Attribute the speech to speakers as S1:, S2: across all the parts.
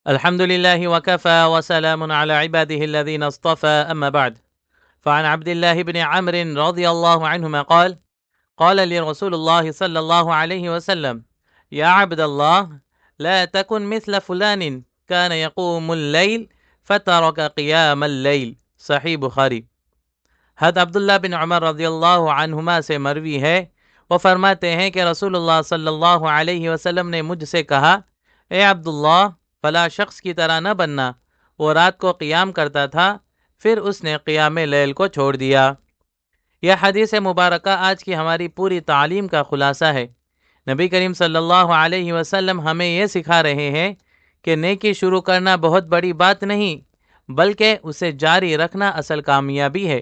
S1: الحمد لله وكفى وسلام على عباده الذين اصطفى أما بعد. فعن عبد الله بن عمرو رضي الله عنهما قال لي رسول الله صلى الله عليه وسلم: يا عبد الله، لا تكن مثل فلان كان يقوم الليل فترك قيام الليل. صحیح بخاری۔ حضرت عبداللہ بن عمر رضی اللہ عنہما سے مروی ہے، وہ فرماتے ہیں کہ رسول اللہ صلی اللہ علیہ وسلم نے مجھ سے کہا: اے عبداللہ، فلاں شخص کی طرح نہ بننا، وہ رات کو قیام کرتا تھا، پھر اس نے قیام لیل کو چھوڑ دیا۔ یہ حدیث مبارکہ آج کی ہماری پوری تعلیم کا خلاصہ ہے۔ نبی کریم صلی اللہ علیہ وسلم ہمیں یہ سکھا رہے ہیں کہ نیکی شروع کرنا بہت بڑی بات نہیں، بلکہ اسے جاری رکھنا اصل کامیابی ہے۔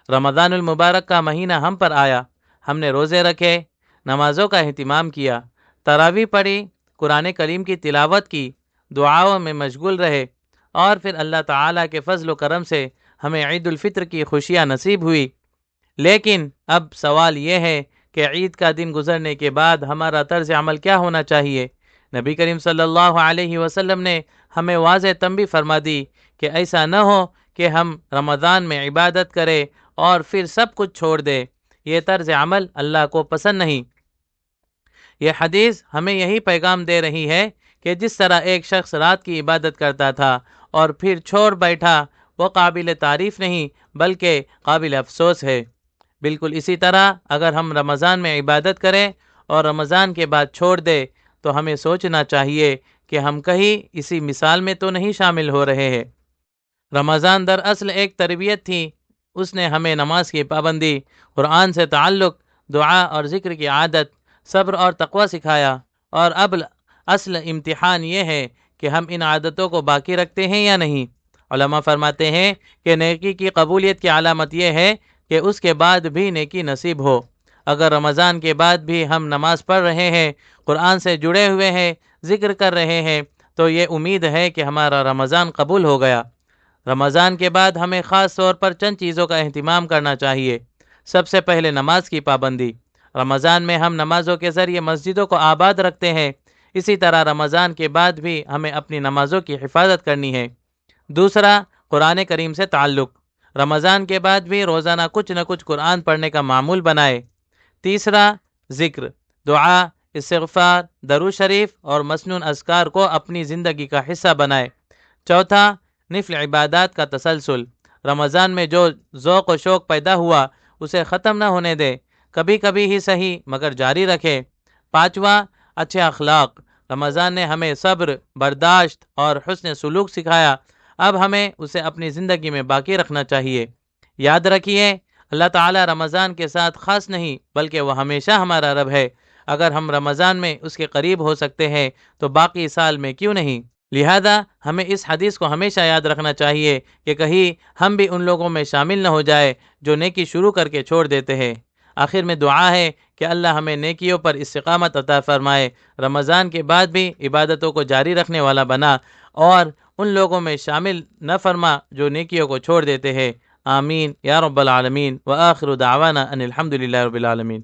S1: رمضان المبارک کا مہینہ ہم پر آیا، ہم نے روزے رکھے، نمازوں کا اہتمام کیا، تراویح پڑھی، قرآن کریم کی تلاوت کی، دعاؤں میں مشغول رہے، اور پھر اللہ تعالیٰ کے فضل و کرم سے ہمیں عید الفطر کی خوشیاں نصیب ہوئی۔ لیکن اب سوال یہ ہے کہ عید کا دن گزرنے کے بعد ہمارا طرز عمل کیا ہونا چاہیے؟ نبی کریم صلی اللہ علیہ وسلم نے ہمیں واضح تنبیہ فرما دی کہ ایسا نہ ہو کہ ہم رمضان میں عبادت کریں اور پھر سب کچھ چھوڑ دیں۔ یہ طرز عمل اللہ کو پسند نہیں۔ یہ حدیث ہمیں یہی پیغام دے رہی ہے کہ جس طرح ایک شخص رات کی عبادت کرتا تھا اور پھر چھوڑ بیٹھا، وہ قابل تعریف نہیں بلکہ قابل افسوس ہے۔ بالکل اسی طرح اگر ہم رمضان میں عبادت کریں اور رمضان کے بعد چھوڑ دیں تو ہمیں سوچنا چاہیے کہ ہم کہیں اسی مثال میں تو نہیں شامل ہو رہے ہیں۔ رمضان دراصل ایک تربیت تھی، اس نے ہمیں نماز کی پابندی، قرآن سے تعلق، دعا اور ذکر کی عادت، صبر اور تقوی سکھایا، اور اب اصل امتحان یہ ہے کہ ہم ان عادتوں کو باقی رکھتے ہیں یا نہیں۔ علماء فرماتے ہیں کہ نیکی کی قبولیت کی علامت یہ ہے کہ اس کے بعد بھی نیکی نصیب ہو۔ اگر رمضان کے بعد بھی ہم نماز پڑھ رہے ہیں، قرآن سے جڑے ہوئے ہیں، ذکر کر رہے ہیں، تو یہ امید ہے کہ ہمارا رمضان قبول ہو گیا۔ رمضان کے بعد ہمیں خاص طور پر چند چیزوں کا اہتمام کرنا چاہیے۔ سب سے پہلے نماز کی پابندی۔ رمضان میں ہم نمازوں کے ذریعے مسجدوں کو آباد رکھتے ہیں، اسی طرح رمضان کے بعد بھی ہمیں اپنی نمازوں کی حفاظت کرنی ہے۔ دوسرا، قرآن کریم سے تعلق۔ رمضان کے بعد بھی روزانہ کچھ نہ کچھ قرآن پڑھنے کا معمول بنائے۔ تیسرا، ذکر، دعا، استغفار، درود شریف اور مسنون اذکار کو اپنی زندگی کا حصہ بنائے۔ چوتھا، نفل عبادات کا تسلسل۔ رمضان میں جو ذوق و شوق پیدا ہوا اسے ختم نہ ہونے دے، کبھی کبھی ہی صحیح مگر جاری رکھے۔ پانچواں، اچھے اخلاق۔ رمضان نے ہمیں صبر، برداشت اور حسن سلوک سکھایا، اب ہمیں اسے اپنی زندگی میں باقی رکھنا چاہیے۔ یاد رکھیے، اللہ تعالیٰ رمضان کے ساتھ خاص نہیں بلکہ وہ ہمیشہ ہمارا رب ہے۔ اگر ہم رمضان میں اس کے قریب ہو سکتے ہیں تو باقی سال میں کیوں نہیں؟ لہذا ہمیں اس حدیث کو ہمیشہ یاد رکھنا چاہیے کہ کہیں ہم بھی ان لوگوں میں شامل نہ ہو جائے جو نیکی شروع کر کے چھوڑ دیتے ہیں۔ آخر میں دعا ہے کہ اللہ ہمیں نیکیوں پر استقامت عطا فرمائے، رمضان کے بعد بھی عبادتوں کو جاری رکھنے والا بنا، اور ان لوگوں میں شامل نہ فرما جو نیکیوں کو چھوڑ دیتے ہیں۔ آمین یا رب العالمین، وآخر دعوانا ان الحمد للہ رب العالمین۔